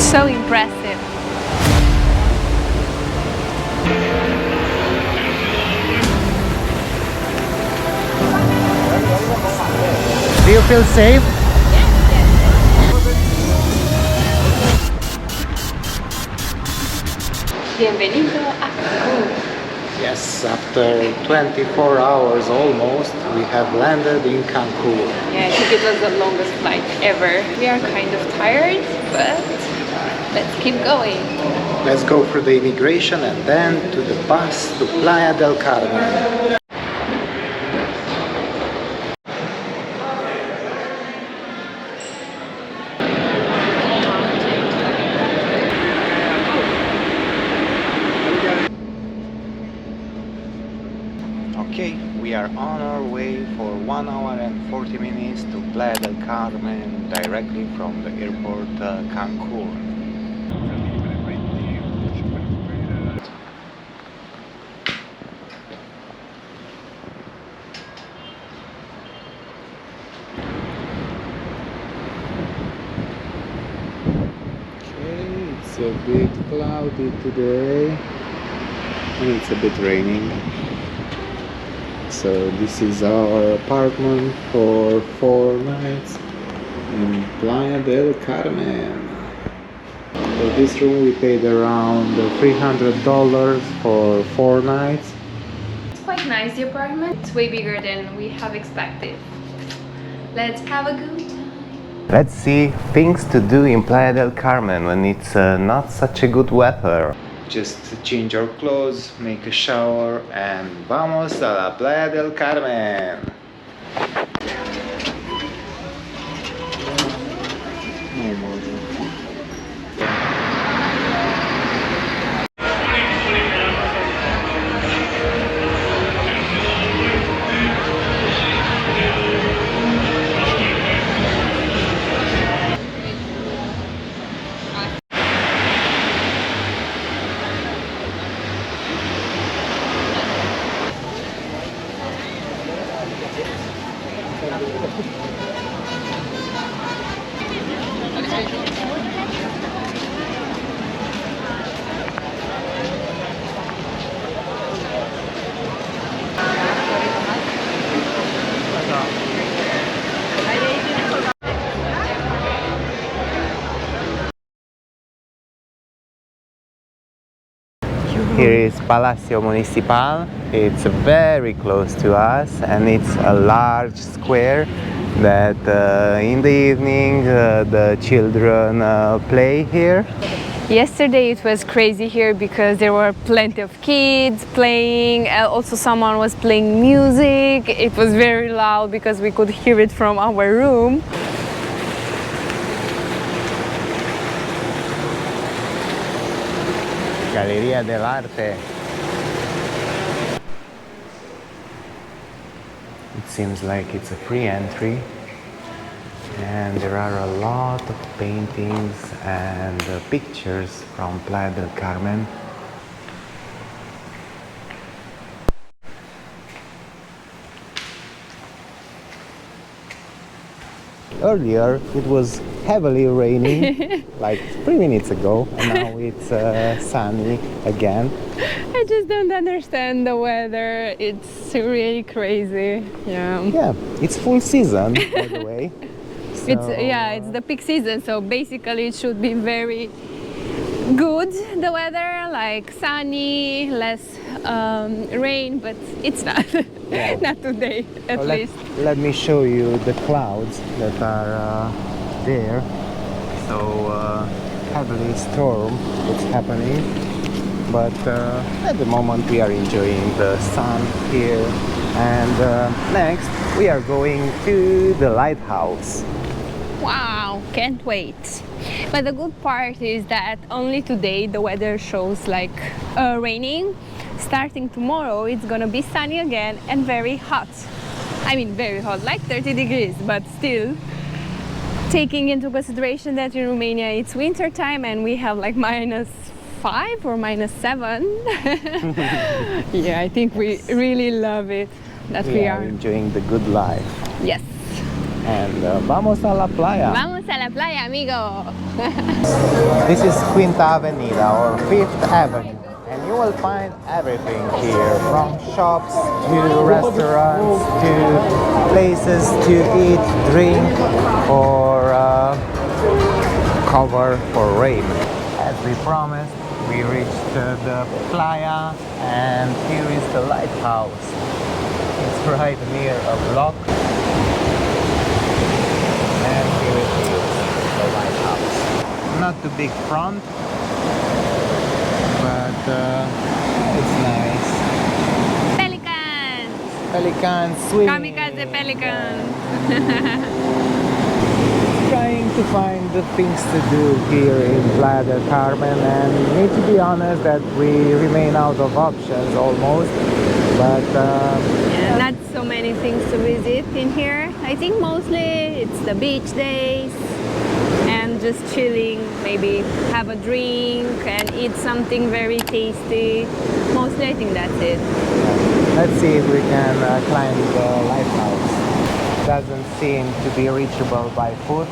So impressive. Do you feel safe? Bienvenido a Cancun. Yes, after 24 hours almost, we have landed in Cancun. Yeah, I think it was the longest flight ever. We are kind of tired, but let's keep going. Let's go for the immigration and then to the bus to Playa del Carmen. Okay, we are on our way for 1 hour and 40 minutes to Playa del Carmen, directly from the airport Cancun. Okay, it's a bit cloudy today and it's a bit raining. So this is our apartment for 4 nights in Playa del Carmen. For this room we paid around $300 for 4 nights. It's quite nice, the apartment. It's way bigger than we have expected. Let's have a good time. Let's see things to do in Playa del Carmen when it's not such a good weather. Just change our clothes, make a shower, and vamos a la Playa del Carmen. Here is Palacio Municipal. It's very close to us and it's a large square that in the evening the children play here. Yesterday it was crazy here because there were plenty of kids playing. Also someone was playing music. It was very loud because we could hear it from our room. Galería del Arte. It seems like it's a free entry and there are a lot of paintings and pictures from Playa del Carmen. Earlier it was heavily raining like 3 minutes ago and now it's sunny again. I just don't understand the weather. It's really crazy. Yeah, it's full season by the way. It's the peak season, so basically it should be very good, the weather, like sunny, less rain, but it's not. Yeah. Not today, at least. Let me show you the clouds that are there. So heavily storm is happening, but at the moment we are enjoying the sun here. And next we are going to the lighthouse. Wow, can't wait. But the good part is that only today the weather shows like raining. Starting tomorrow it's gonna be sunny again and very hot. I mean very hot, like 30 degrees, but still taking into consideration that in Romania it's winter time and we have like -5 or -7. Yeah, I think we really love it that we are enjoying the good life. Yes. And vamos a la playa. Vamos a la playa, amigo. This is Quinta Avenida or Fifth Avenue. And you will find everything here, from shops to restaurants to places to eat, drink, or cover for rain. As we promised, we reached the playa, and here is the lighthouse. It's right near a block, and here it is, the lighthouse. Not too big front, but it's nice. Pelicans! Pelicans swimming. Kamikaze pelicans. Trying to find the things to do here in Playa del Carmen, and need to be honest that we remain out of options almost. But Yeah, not so many things to visit in here. I think mostly it's the beach days and just chilling, maybe have a drink and eat something very tasty. Mostly I think that's it. let's see if we can climb the lighthouse. Doesn't seem to be reachable by foot,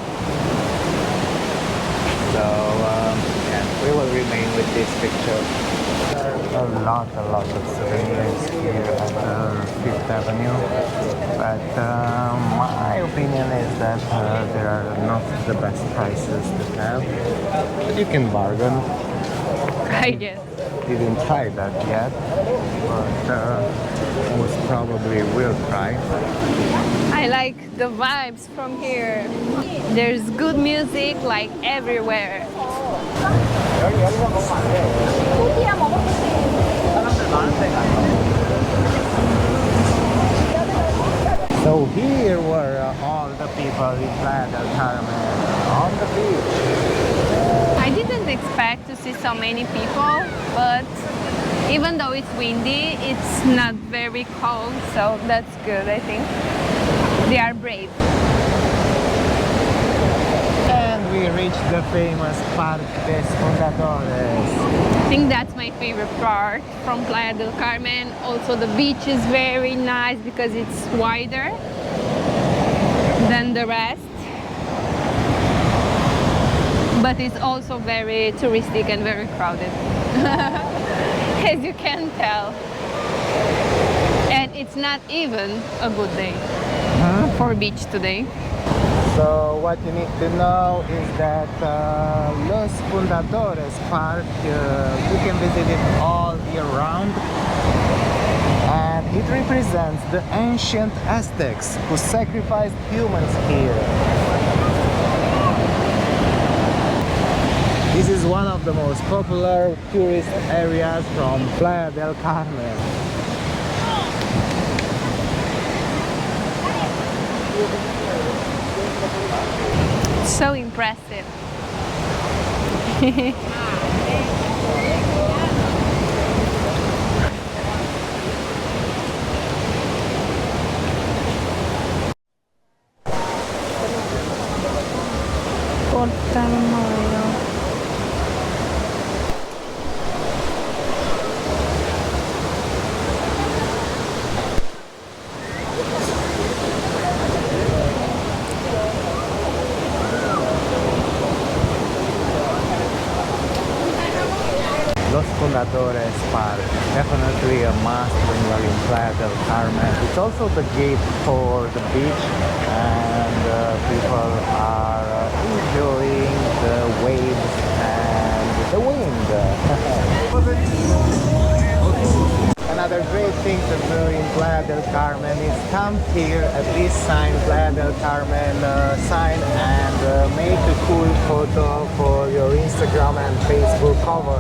so yeah, we will remain with this picture. A lot of souvenirs here at Fifth Avenue, but my opinion is that there are not the best prices to have, but you can bargain. I guess. Didn't try that yet, but most probably will try. I like the vibes from here. There's good music like everywhere. So here were all the people in Playa del Carmen on the beach. I didn't expect to see so many people, but even though it's windy, it's not very cold, so that's good, I think. They are brave. And we reached the famous Parque des Fundadores. I think that's my favorite part from Playa del Carmen. Also, the beach is very nice because it's wider than the rest. But it's also very touristic and very crowded, as you can tell. And it's not even a good day for beach today. So what you need to know is that Los Fundadores Park, you can visit it all year round, and it represents the ancient Aztecs who sacrificed humans here. This is one of the most popular tourist areas from Playa del Carmen. So impressive. Los Fundadores Park, definitely a must when you are in Playa del Carmen. It's also the gate for the beach, and people are enjoying the waves and the wind. Another great thing to do in Playa del Carmen is come here at this sign, Playa del Carmen sign, and make a cool photo for your Instagram and Facebook cover.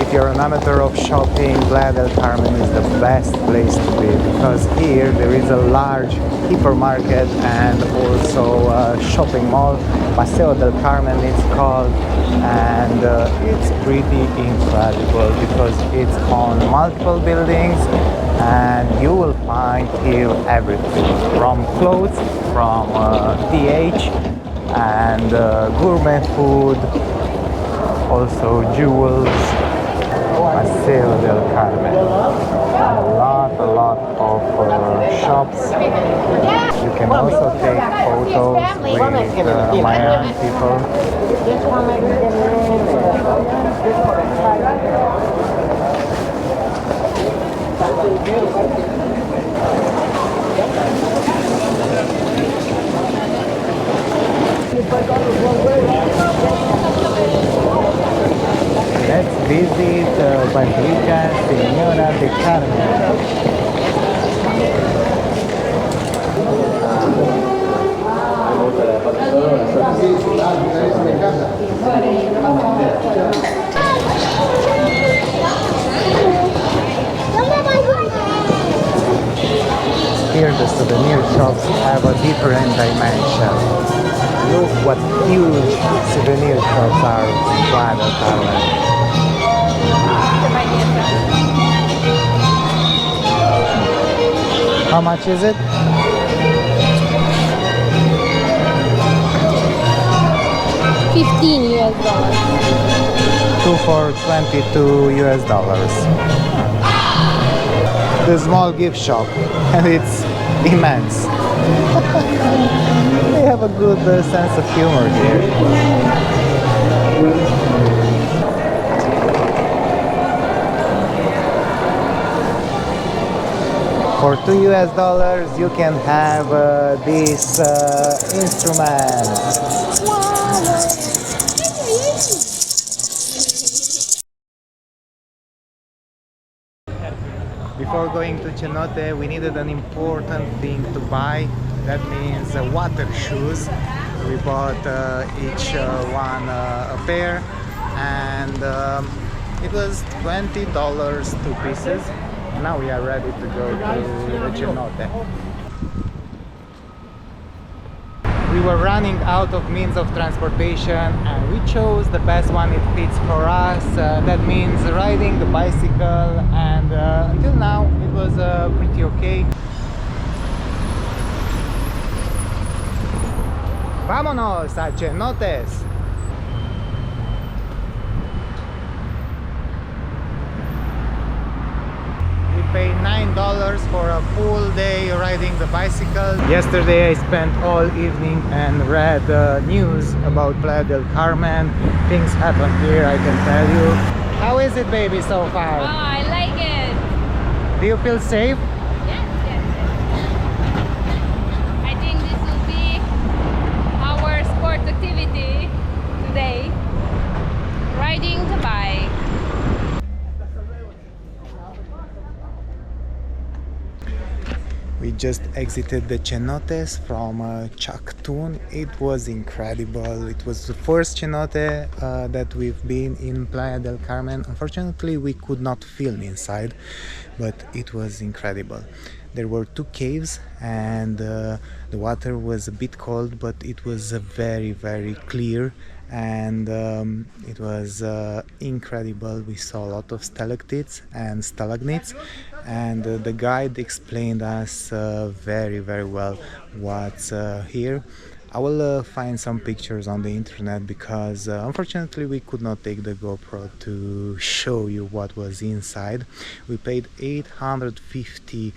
If you're an amateur of shopping, Playa del Carmen is the best place to be, because here there is a large hypermarket and also a shopping mall. Paseo del Carmen it's called, and it's pretty incredible because it's on multiple buildings, and you will find here everything from clothes, from TH, and gourmet food, also jewels. Paseo del Carmen. A lot a lot of shops. You can also take photos with Mayan people. Let's visit Playa del Carmen. Here the souvenir shops have a different dimension. Look what huge souvenir shops are in Playa del Carmen. How much is it? $15. 2 for $22. The small gift shop, and it's immense. They have a good sense of humor here. For $2 you can have this instrument. Before going to cenote, we needed an important thing to buy. That means water shoes. We bought each one a pair, and it was $20 2 pieces. Now we are ready to go to the cenote. We were running out of means of transportation, and we chose the best one it fits for us. That means riding the bicycle, and until now it was pretty okay. Vámonos a cenotes! Pay $9 for a full day riding the bicycle. Yesterday I spent all evening and read news about Playa del Carmen. Things happen here, I can tell you. How is it, baby, so far? Oh, I like it. Do you feel safe? Yes. I think this will be our sport activity today. Riding the bike. We just exited the cenotes from Cancun. It was incredible. It was the first cenote that we've been in Playa del Carmen. Unfortunately, we could not film inside, but it was incredible. There were 2 caves, and the water was a bit cold, but it was very, very clear, and it was incredible. We saw a lot of stalactites and stalagmites, and the guide explained us very, very well what's here. I will find some pictures on the internet, because unfortunately we could not take the GoPro to show you what was inside. We paid 850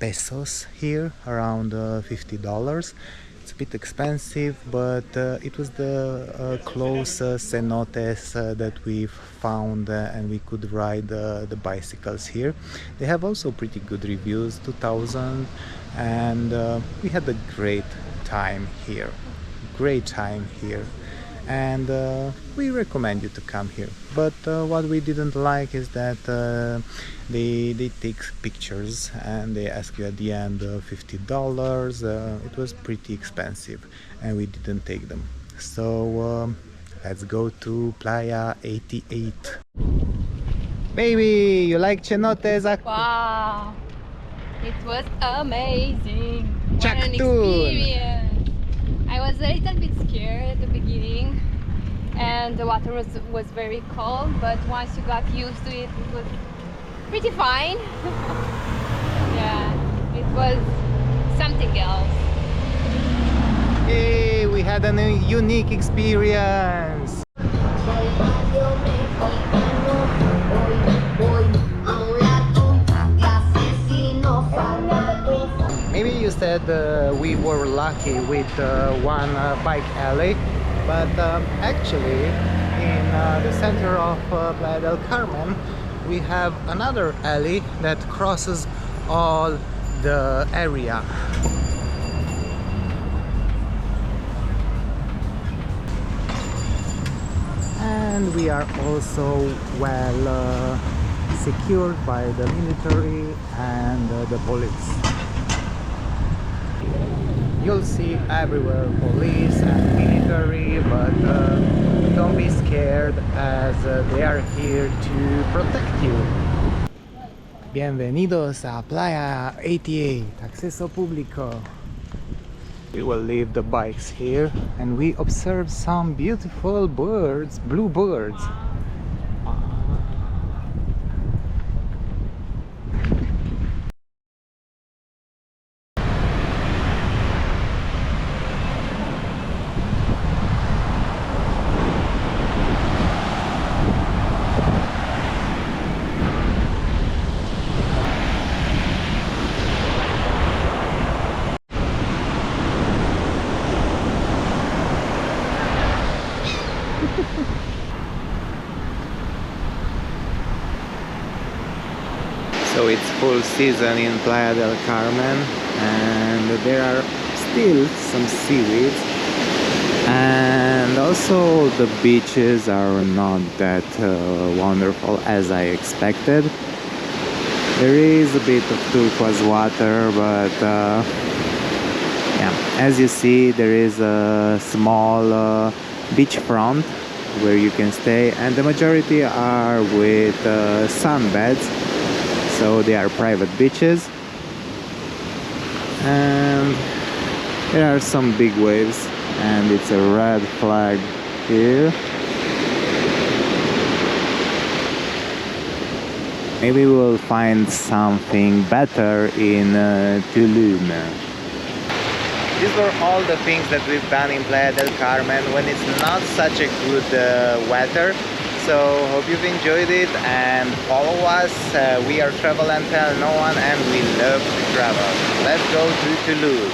pesos here, around $50. It's a bit expensive, but it was the closest cenotes that we've found, and we could ride the bicycles here. They have also pretty good reviews, 2000, and we had a great time here, and we recommend you to come here. But what we didn't like is that they take pictures and they ask you at the end $50. It was pretty expensive, and we didn't take them. So let's go to Playa 88. Baby, you like cenotes? Wow, it was amazing. What an Cancun. experience. I was a little bit scared at the beginning, and the water was very cold, but once you got used to it, it was pretty fine. Yeah, it was something else. Hey, we had a unique experience. said, we were lucky with one bike alley, but actually in the center of Playa del Carmen we have another alley that crosses all the area. And we are also well secured by the military and the police. You'll see everywhere police and military, but don't be scared, as they are here to protect you. Bienvenidos a Playa 88, acceso público. We will leave the bikes here and we observe some beautiful birds, blue birds. So it's full season in Playa del Carmen and there are still some seaweeds, and also the beaches are not that wonderful as I expected. There is a bit of turquoise water, but yeah, as you see there is a small beachfront where you can stay, and the majority are with sunbeds. So they are private beaches, and there are some big waves, and it's a red flag here. Maybe we'll find something better in Tulum. These were all the things that we've done in Playa del Carmen when it's not such a good weather. So hope you've enjoyed it and follow us. We are Travel and Tell No One, and we love to travel. Let's go to Tulum.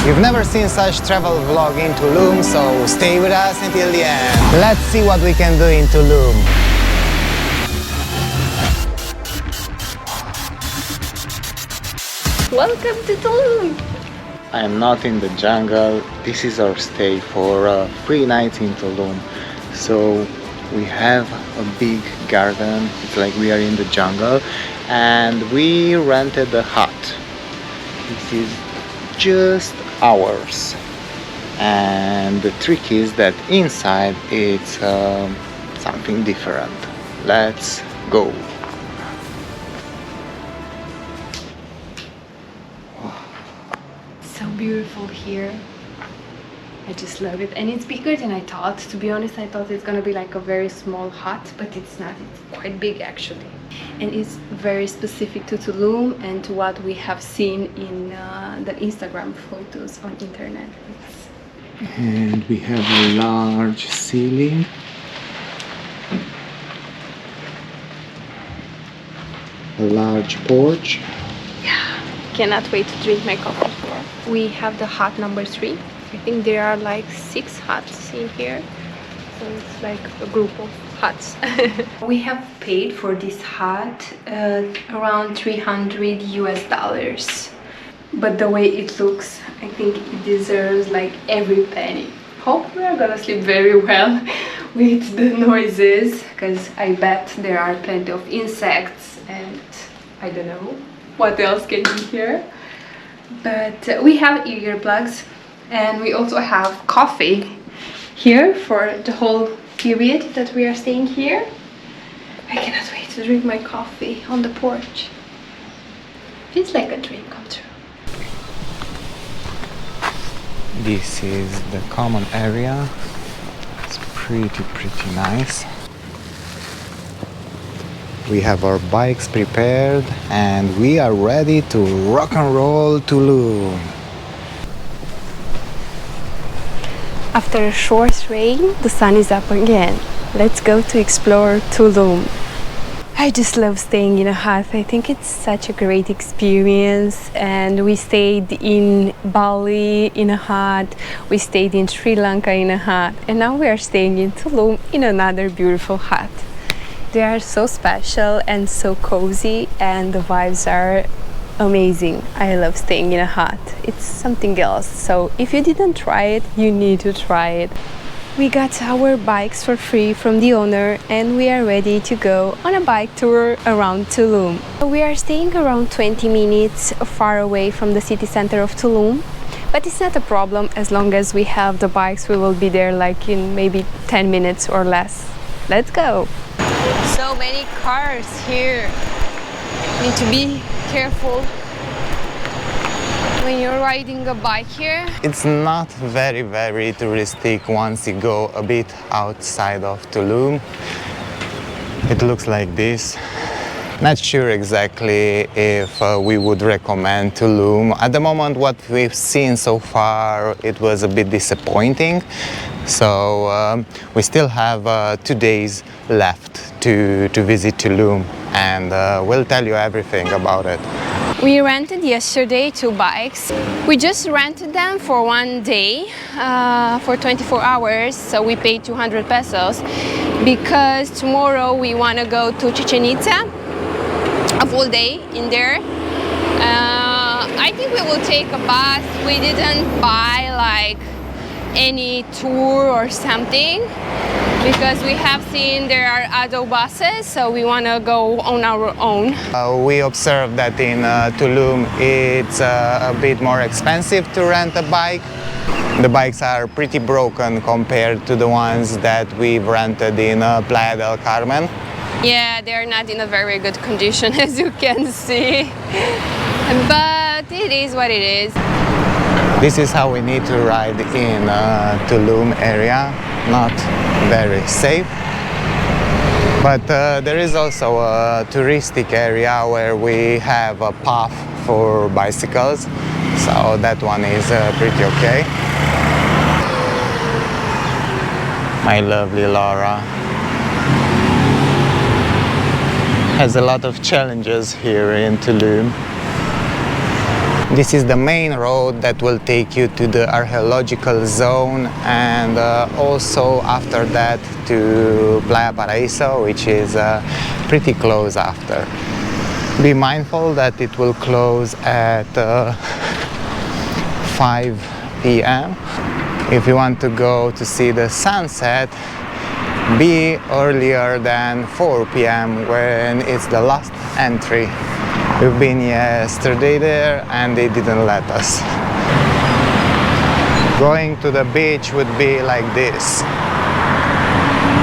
You've never seen such travel vlog in Tulum, so stay with us until the end. Let's see what we can do in Tulum. Welcome to Tulum! I am not in the jungle. This is our stay for 3 nights in Tulum. So we have a big garden. It's like we are in the jungle, and we rented a hut. This is just ours. And the trick is that inside it's something different. Let's go. So beautiful here. I just love it, and it's bigger than I thought. To be honest, I thought it's gonna be like a very small hut, but it's not. It's quite big actually, and it's very specific to Tulum and to what we have seen in the Instagram photos on internet. And we have a large ceiling. A large porch. Yeah, cannot wait to drink my coffee here. We have the hut number 3. I think there are like 6 huts in here, so it's like a group of huts. We have paid for this hut around $300 US, but the way it looks, I think it deserves like every penny. Hope we are gonna sleep very well with the noises, because I bet there are plenty of insects and I don't know what else can be here. But we have earplugs, and we also have coffee here for the whole period that we are staying here. I cannot wait to drink my coffee on the porch. Feels like a dream come true. This is the common area. It's pretty nice. We have our bikes prepared and we are ready to rock and roll Tulum. After a short rain, the sun is up again. Let's go to explore Tulum. I just love staying in a hut. I think it's such a great experience. And we stayed in Bali in a hut. We stayed in Sri Lanka in a hut. And now we are staying in Tulum in another beautiful hut. They are so special and so cozy, and the vibes are amazing. I love staying in a hut. It's something else. So if you didn't try it, you need to try it. We got our bikes for free from the owner, and we are ready to go on a bike tour around Tulum. We are staying around 20 minutes far away from the city center of Tulum, but it's not a problem. As long as we have the bikes, we will be there like in maybe 10 minutes or less. Let's go! So many cars here. Need to be careful when you're riding a bike here. It's not very touristic once you go a bit outside of Tulum. It looks like this. Not sure exactly if we would recommend Tulum. At the moment, what we've seen so far, it was a bit disappointing. So we still have 2 days left to visit Tulum, and we'll tell you everything about it. We rented yesterday 2 bikes. We just rented them for 1 day, for 24 hours, so we paid 200 pesos because tomorrow we want to go to Chichen Itza, a full day in there. I think we will take a bus. We didn't buy like any tour or something because we have seen there are other buses, so we want to go on our own. We observed that in Tulum it's a bit more expensive to rent a bike. The bikes are pretty broken compared to the ones that we've rented in Playa del Carmen. Yeah, they're not in a very good condition, as you can see. But it is what it is. This is how we need to ride in Tulum area. Not very safe. But there is also a touristic area where we have a path for bicycles. So that one is pretty okay. My lovely Laura has a lot of challenges here in Tulum. This is the main road that will take you to the archaeological zone, and also after that to Playa Paraíso, which is pretty close after. Be mindful that it will close at 5 p.m. If you want to go to see the sunset, be earlier than 4 p.m. when it's the last entry. We've been yesterday there and they didn't let us. Going to the beach would be like this.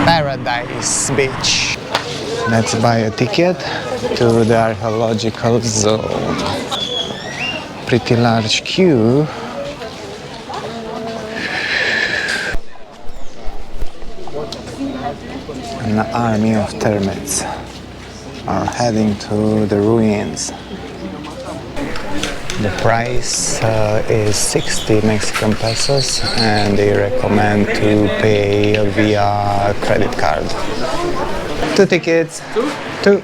Paradise Beach. Let's buy a ticket to the archaeological zone. Pretty large queue. An army of termites are heading to the ruins. The price is 60 Mexican pesos, and they recommend to pay via credit card. 2 tickets. 2.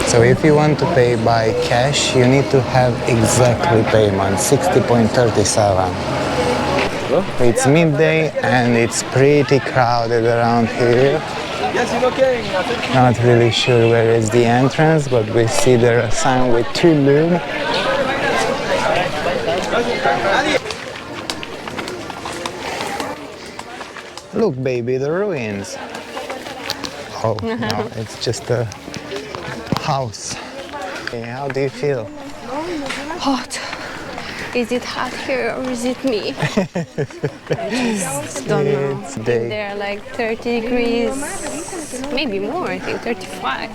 So if you want to pay by cash, you need to have exactly payment, 60.37. It's midday and it's pretty crowded around here. Not really sure where is the entrance, but we see there a sign with Tulum. Look, baby, the ruins. Oh, no, it's just a house. Okay, how do you feel? Hot. Is it hot here or is it me? I just don't know. It's I think day. they're like 30 degrees, maybe more, I think 35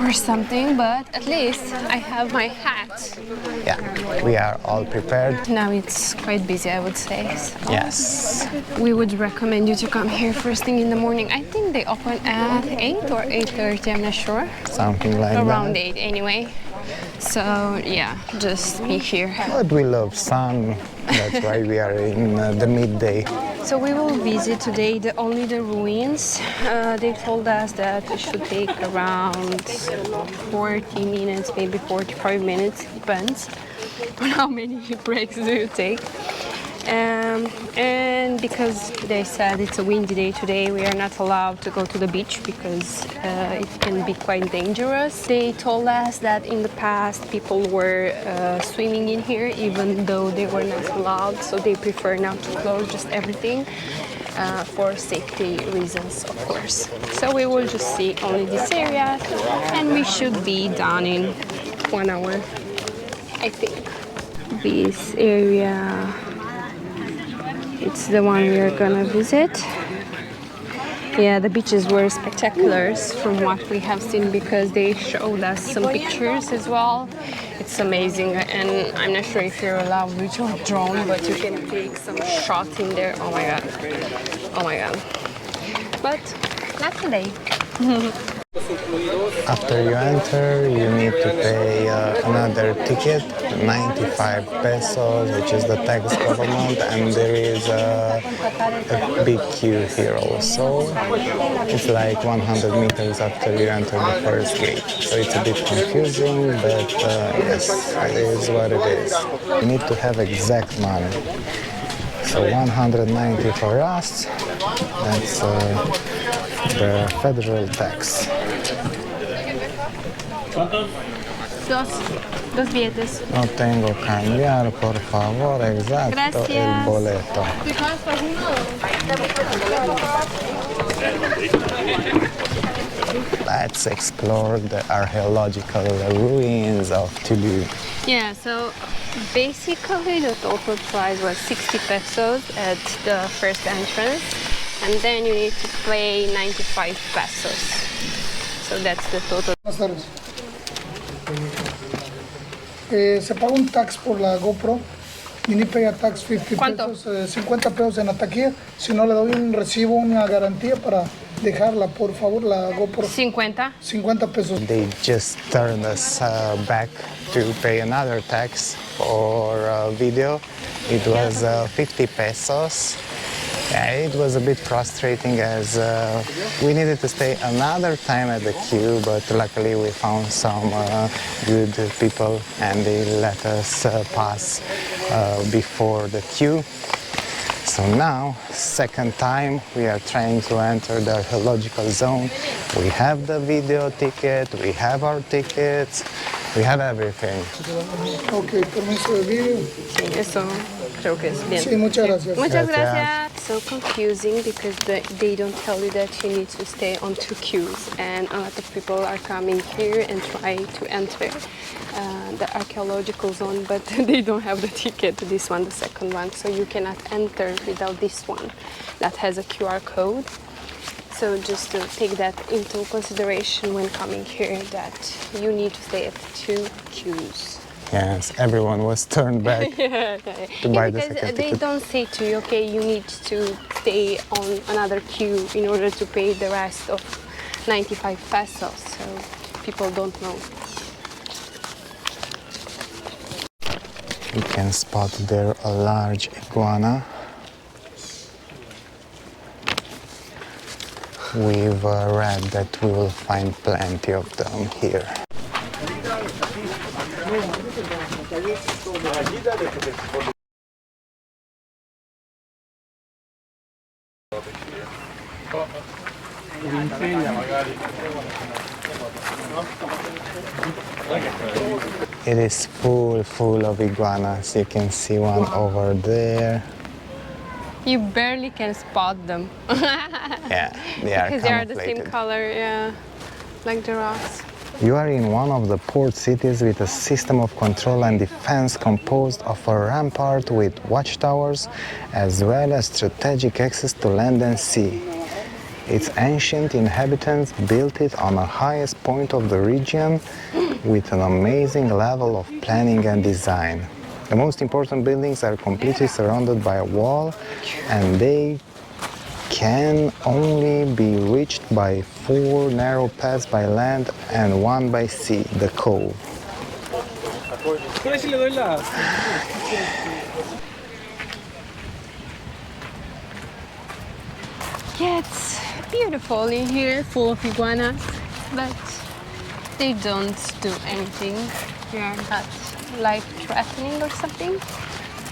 or something, but at least I have my hat. Yeah, we are all prepared. Now it's quite busy, I would say. So Yes. we would recommend you to come here first thing in the morning. I think they open at 8 or 8:30, I'm not sure. Something like Around that. 8 anyway. So yeah, just be here. But we love sun. That's why we are in the midday. So we will visit today only the ruins. They told us that it should take around 40 minutes, maybe 45 minutes, depends on how many breaks do you take. And because they said it's a windy day today, we are not allowed to go to the beach because it can be quite dangerous. They told us that in the past people were swimming in here even though they were not allowed, so they prefer now to close just everything for safety reasons, of course. So we will just see only this area and we should be done in 1 hour, I think. This area, it's the one we are gonna visit. Yeah, the beaches were spectacular from what we have seen because they showed us some pictures as well. It's amazing, and I'm not sure if you're allowed with your drone, but you can take some shots in there. Oh my god, oh my god. But not today. After you enter, you need to pay another ticket, 95 pesos, which is the tax government, and there is a big queue here also. It's like 100 meters after you enter the first gate. So it's a bit confusing, but yes, it is what it is. You need to have exact money. So 190 for us, that's the federal tax. Dos billetes. No tengo cambiar, por favor, exacto, Gracias. el boleto. Let's explore the archaeological ruins of Tulum. Yeah, so basically the total price was 60 pesos at the first entrance, and then you need to pay 95 pesos. So that's the total. Buenas tardes. Se paga un tax por la GoPro. You need to pay a tax 50 ¿Cuánto? pesos, 50 pesos en la taquilla. Si no, le doy un recibo, una garantía para dejarla, por favor, la GoPro. 50. 50 pesos. They just turned us back to pay another tax for video. It was 50 pesos. Yeah, it was a bit frustrating as we needed to stay another time at the queue, but luckily we found some good people and they let us pass before the queue. So now, second time, we are trying to enter the archaeological zone. We have the video ticket, we have our tickets, we have everything. Ok, permiso de vídeo. Sí, eso creo que es bien. Sí, muchas gracias. Muchas Gracias. gracias. So confusing because they don't tell you that you need to stay on 2 queues, and a lot of people are coming here and try to enter the archaeological zone, but they don't have the ticket, this one, the second one, so you cannot enter without this one that has a QR code. So just to take that into consideration when coming here, that you need to stay at 2 queues. Yes, everyone was turned back to buy the Because second they ticket. don't say to you, okay, you need to stay on another queue in order to pay the rest of 95 pesos. So people don't know. You can spot there a large iguana. We've read that we will find plenty of them here. It is full of iguanas. You can see one over there. You barely can spot them. Yeah, they are Because they are the same camouflated. color, yeah, like the rocks. You are in one of the port cities with a system of control and defense composed of a rampart with watchtowers, as well as strategic access to land and sea. Its ancient inhabitants built it on the highest point of the region with an amazing level of planning and design. The most important buildings are completely surrounded by a wall, and they can only be reached by 4 narrow paths by land and 1 by sea, the cove. Yeah, it's beautiful in here, full of iguanas, but they don't do anything. They are not life-threatening or something.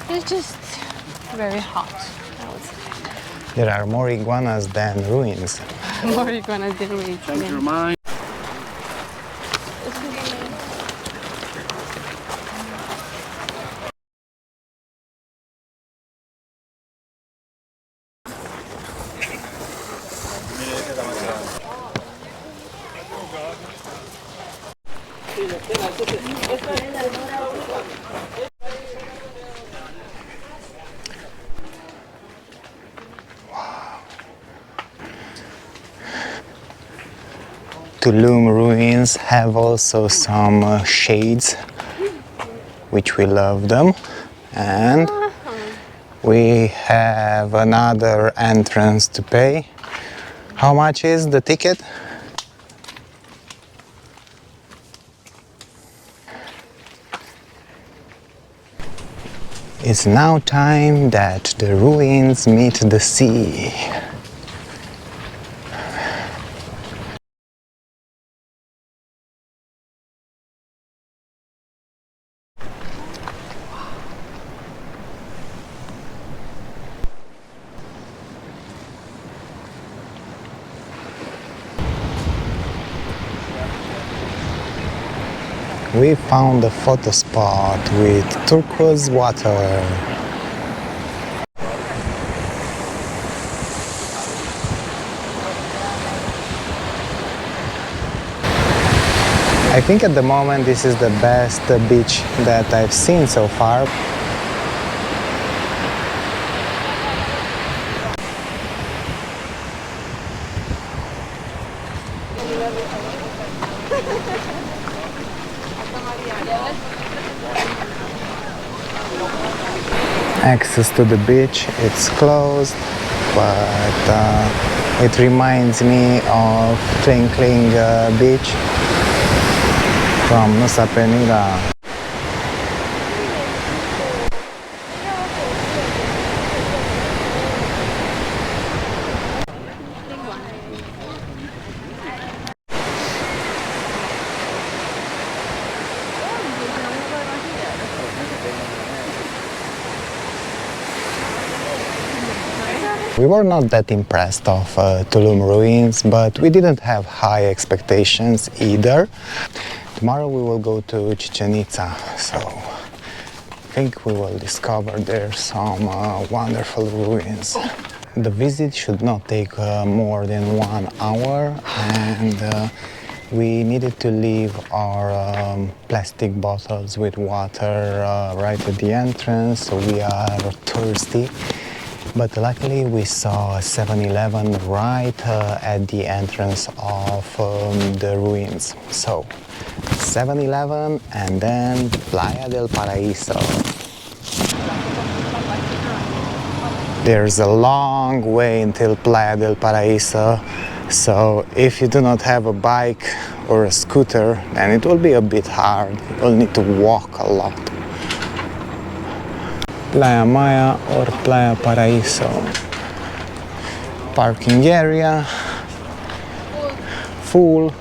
It's just very hot, I would say. There are more iguanas than ruins. More iguanas than we can. Tulum ruins have also some shades, which we love them, and we have another entrance to pay. How much is the ticket? It's now time that the ruins meet the sea. We found a photo spot with turquoise water. I think at the moment this is the best beach that I've seen so far. Access to the beach, it's closed, but it reminds me of Twinkling Beach from Nusa Penida. We were not that impressed of Tulum ruins, but we didn't have high expectations either. Tomorrow we will go to Chichen Itza, so I think we will discover there some wonderful ruins. The visit should not take more than 1 hour, and we needed to leave our plastic bottles with water right at the entrance, so we are thirsty. But luckily we saw a 7-Eleven right at the entrance of the ruins. So 7-Eleven and then Playa del Paraíso. There's a long way until Playa del Paraíso, so if you do not have a bike or a scooter, then it will be a bit hard. You'll need to walk a lot. Playa Maya or Playa Paraíso. Parking area full.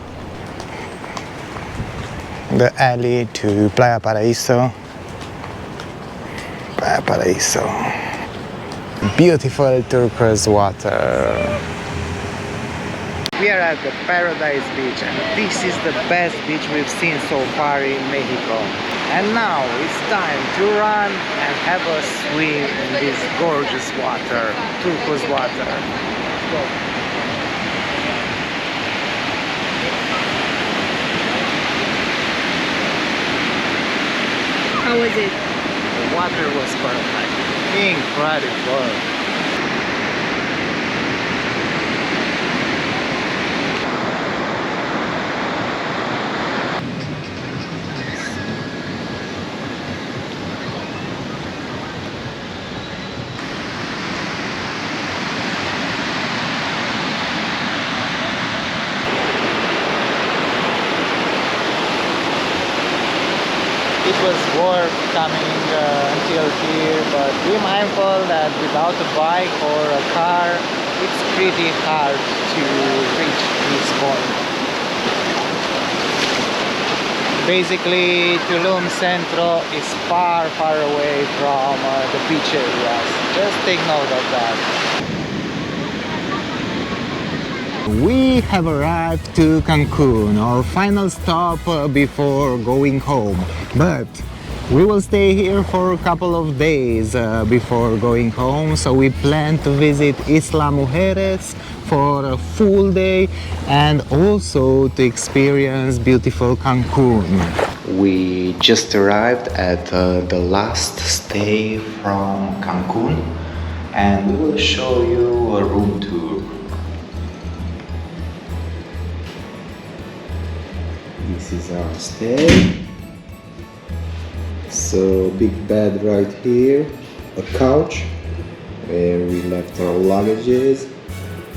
The alley to Playa Paraíso. Playa Paraíso. Beautiful turquoise water. We are at the Paradise Beach, and this is the best beach we've seen so far in Mexico. And now it's time to run and have a swim in this gorgeous water, turquoise water. Go. How was it? The water was perfect. Incredible. It was worth coming until here, but be mindful that without a bike or a car, it's pretty hard to reach this point. Basically, Tulum Centro is far away from the beach areas. Just take note of that. We have arrived to Cancun, our final stop before going home. But we will stay here for a couple of days before going home. So we plan to visit Isla Mujeres for a full day and also to experience beautiful Cancun. We just arrived at the last stay from Cancun and we will show you a room tour. This is our stay. So big bed right here, a couch where we left our luggages,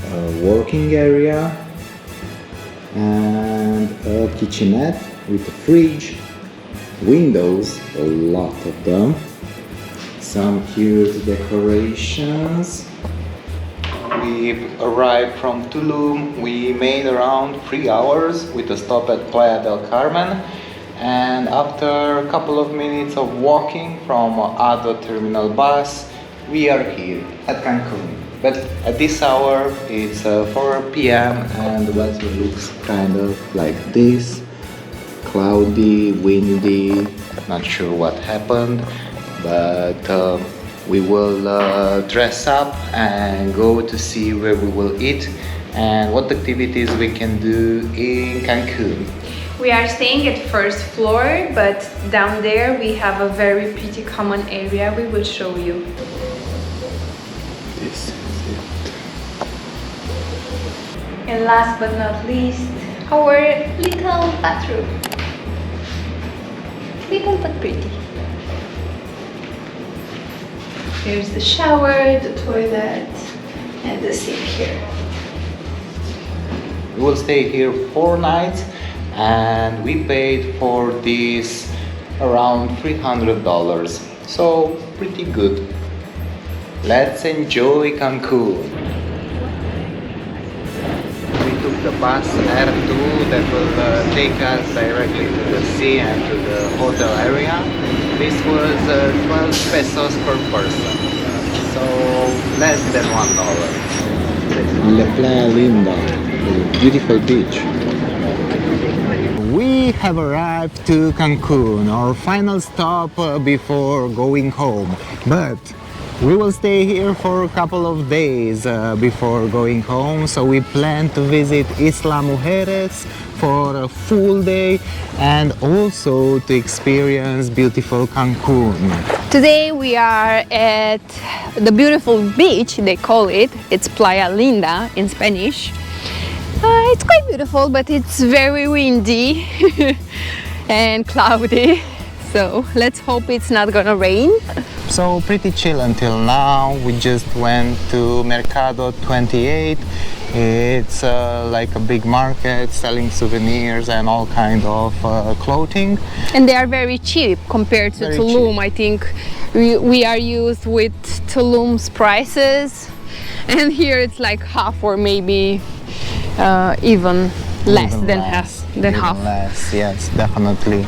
a working area and a kitchenette with a fridge, windows, a lot of them, some cute decorations. We've arrived from Tulum. We made around 3 hours with a stop at Playa del Carmen, and after a couple of minutes of walking from other terminal bus, we are here at Cancun. But at this hour it's 4 p.m. and the weather looks kind of like this, cloudy, windy, not sure what happened, but we will dress up and go to see where we will eat and what activities we can do in Cancun. We are staying at first floor, but down there we have a very pretty common area we will show you. This is it. And last but not least, our little bathroom. Little but pretty. Here's the shower, the toilet, and the sink here. We will stay here 4 nights and we paid for this around $300, so pretty good. Let's enjoy Cancun. We took the bus R2 that will take us directly to the sea and to the hotel area. This was 12 pesos per person, so less than $1. La Playa Linda, a beautiful beach. We have arrived to Cancun, our final stop before going home. But we will stay here for a couple of days before going home. So we plan to visit Isla Mujeres for a full day and also to experience beautiful Cancun. Today we are at the beautiful beach, they call it. It's Playa Linda in Spanish. It's quite beautiful, but it's very windy and cloudy. So let's hope it's not gonna rain. So pretty chill until now. We just went to Mercado 28. It's like a big market selling souvenirs and all kind of clothing. And they are very cheap compared to Very Tulum. cheap. I think we are used with Tulum's prices, and here it's like half or maybe even less than half. Less, yes, definitely.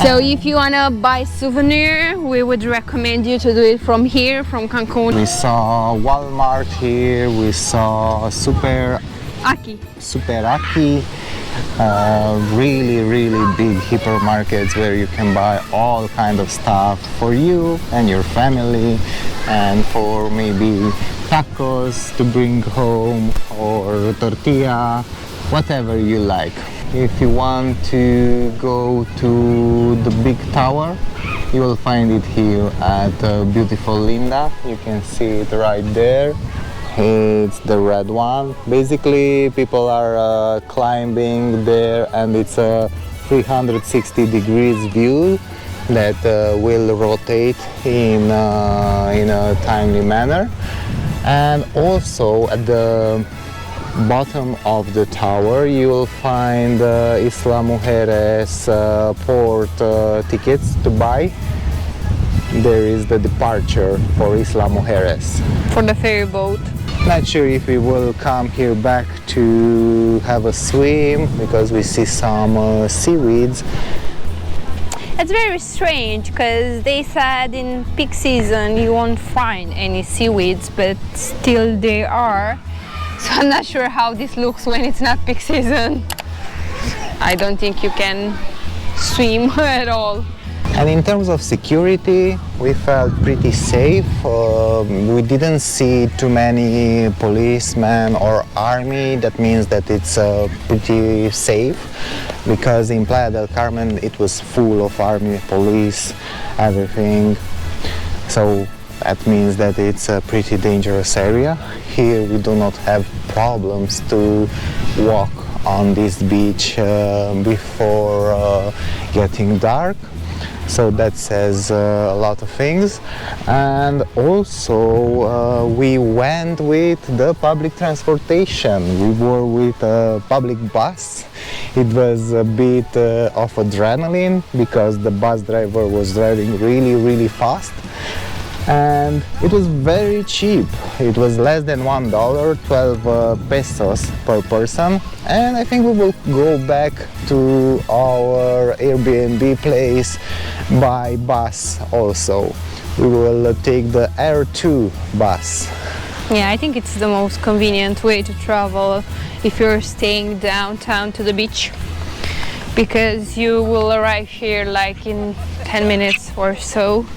So if you wanna buy souvenir, we would recommend you to do it from here, from Cancun. We saw Walmart here. We saw Super Aki. Aki. Really big hypermarkets where you can buy all kind of stuff for you and your family, and for maybe tacos to bring home or tortilla, whatever you like. If you want to go to the big tower, You will find it here at beautiful Linda. You can see it right there. It's the red one. Basically, people are climbing there, and it's a 360 degrees view that will rotate in a timely manner. And also at the bottom of the tower you will find Isla Mujeres port tickets to buy. There is the departure for Isla Mujeres. For the ferry boat. Not sure if we will come here back to have a swim because we see some seaweeds. It's very strange because they said in peak season you won't find any seaweeds, but still they are. So I'm not sure how this looks when it's not peak season. I don't think you can swim at all. And in terms of security, we felt pretty safe. We didn't see too many policemen or army. That means that it's pretty safe, because in Playa del Carmen it was full of army, police, everything. So that means that it's a pretty dangerous area. Here we do not have problems to walk on this beach before getting dark. So that says a lot of things. And also we went with the public transportation. We were with a public bus. It was a bit of adrenaline because the bus driver was driving really fast. And it was very cheap. It was less than $1, 12 pesos per person. And I think we will go back to our Airbnb place by bus also. We will take the Air 2 bus. Yeah, I think it's the most convenient way to travel if you're staying downtown to the beach, because you will arrive here like in 10 minutes or so.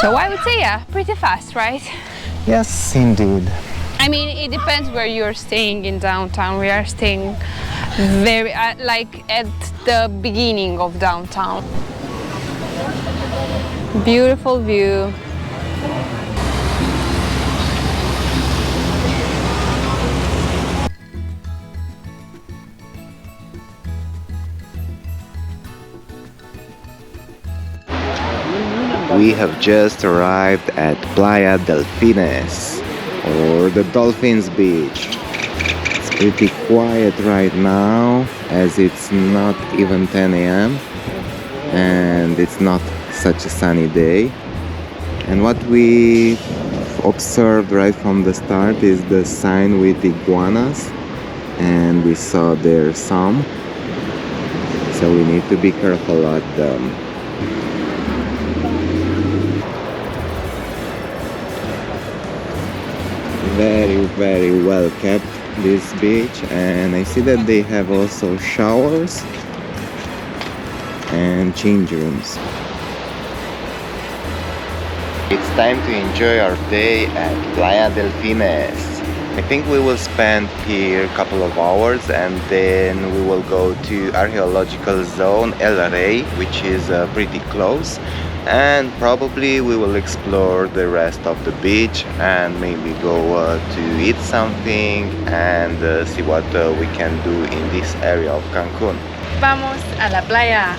So I would say, yeah, pretty fast, right? Yes, indeed. I mean, it depends where you're staying in downtown. We are staying very, like at the beginning of downtown. Beautiful view. We have just arrived at Playa Delfines, or the Dolphins Beach. It's pretty quiet right now, as it's not even 10 a.m. and it's not such a sunny day. And what we observed right from the start is the sign with iguanas, and we saw there some, so we need to be careful at them. Very well kept, this beach, and I see that they have also showers and change rooms. It's time to enjoy our day at Playa Delfines. I think we will spend here a couple of hours, and then we will go to archaeological zone El Rey, which is pretty close. And probably we will explore the rest of the beach and maybe go to eat something and see what we can do in this area of Cancun. Vamos a la playa.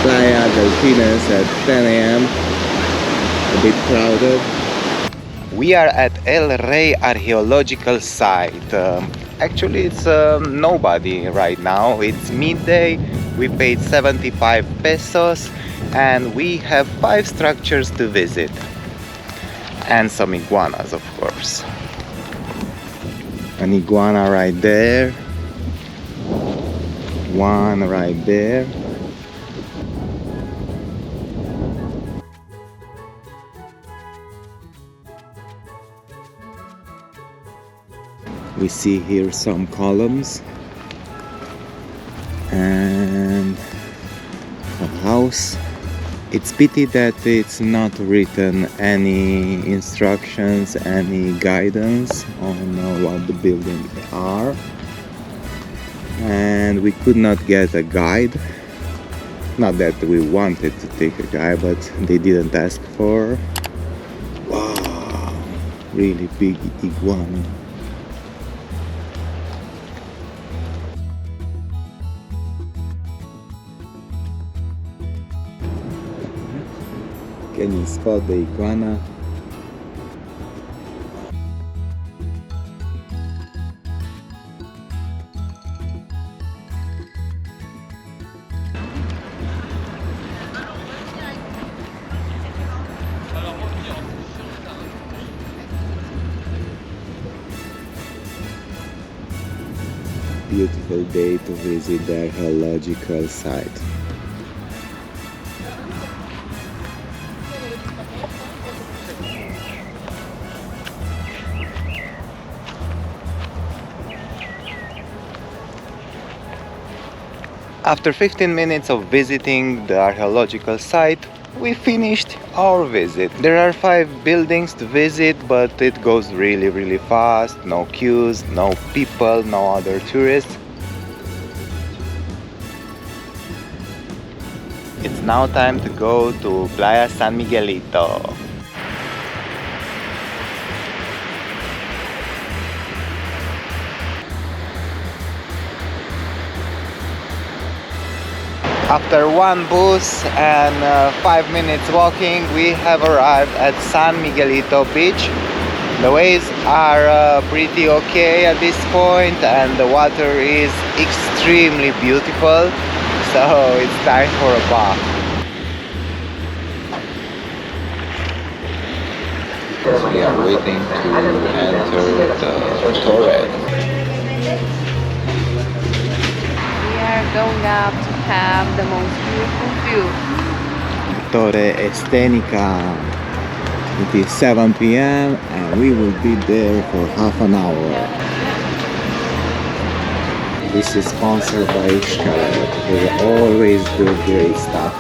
Playa Delfines at 10 a.m. A bit crowded. We are at El Rey archaeological site. Actually, it's nobody right now. It's midday. We paid 75 pesos and we have 5 structures to visit. And some iguanas, of course. An iguana right there. One right there. We see here some columns and a house It's pity that it's not written any instructions, any guidance on what the buildings are, and we could not get a guide. Not that we wanted to take a guide, but they didn't ask for. Wow, really big iguana. Can you spot the iguana? Beautiful day to visit the archaeological site. After 15 minutes of visiting the archaeological site, we finished our visit. There are 5 buildings to visit, but it goes really fast. No queues, no people, no other tourists. It's now time to go to Playa San Miguelito. After one bus and 5 minutes walking, we have arrived at San Miguelito beach. The waves are pretty okay at this point, and the water is extremely beautiful, so it's time for a bath. We are waiting to enter the torre. We are going up to have the most beautiful view. Torre Estenica. It is 7 p.m. and we will be there for half an hour. This is sponsored by Ishkaret. They always do great stuff.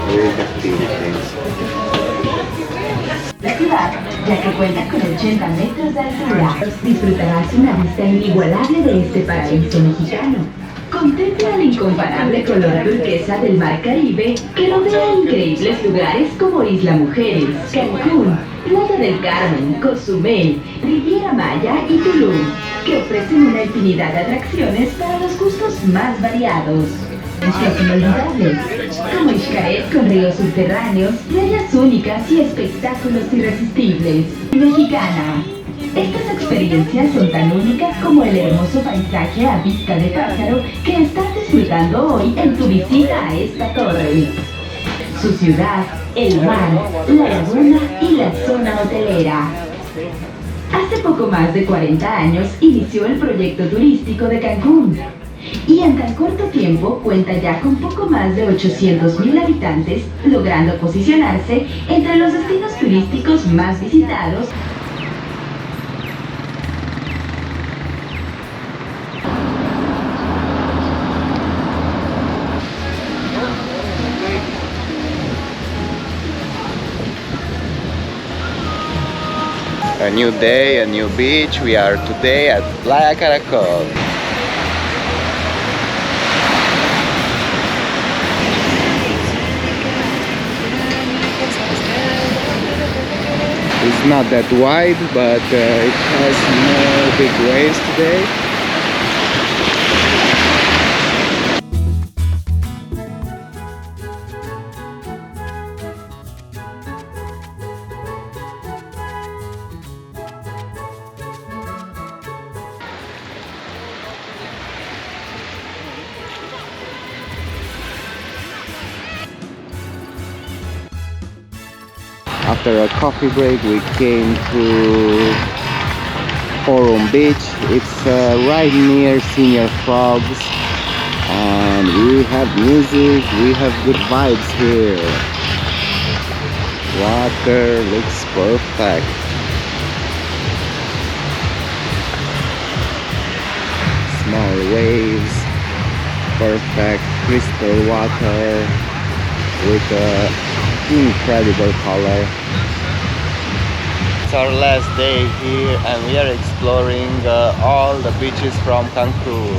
Great activities. La ciudad, ya que cuenta con 80 metros de altura, disfrutarás una vista inigualable de este paraíso mexicano. Contempla el incomparable color turquesa del mar Caribe que rodea increíbles lugares como Isla Mujeres, Cancún, Playa del Carmen, Cozumel, Riviera Maya y Tulum, que ofrecen una infinidad de atracciones para los gustos más variados. Islas inolvidables, como Xcaret con ríos subterráneos, playas únicas y espectáculos irresistibles. Mexicana. Estas experiencias son tan únicas como el hermoso paisaje a vista de pájaro que estás disfrutando hoy en tu visita a esta torre. Su ciudad, el mar, la laguna y la zona hotelera. Hace poco más de 40 años inició el proyecto turístico de Cancún. Y en tan corto tiempo cuenta ya con poco más de 800,000 habitantes, logrando posicionarse entre los destinos turísticos más visitados. A new day, a new beach. We are today at Playa Caracol. It's not that wide, but it has no big waves today. After a coffee break, we came to Forum Beach. It's right near Senior Frogs, and we have music, we have good vibes here. Water looks perfect. Small waves, perfect crystal water with incredible color. It's our last day here and we are exploring all the beaches from Cancun.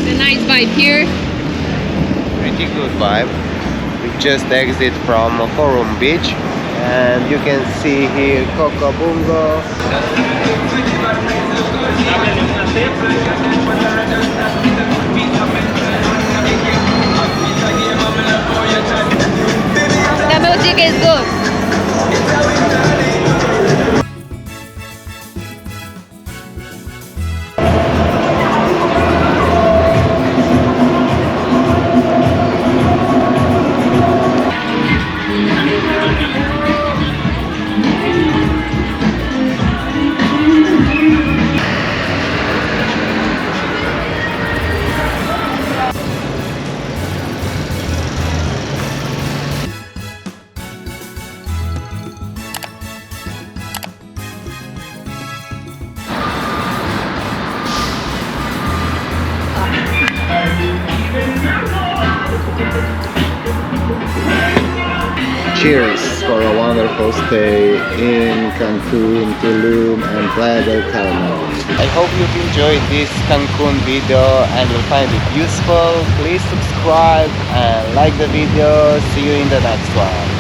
The nice vibe here. Pretty good vibe. We just exit from Forum Beach and you can see here Cocobungo. The music is good. Cheers for a wonderful stay in Cancun, Tulum and Playa del Carmen. I hope you've enjoyed this Cancun video and will find it useful. Please subscribe and like the video. See you in the next one.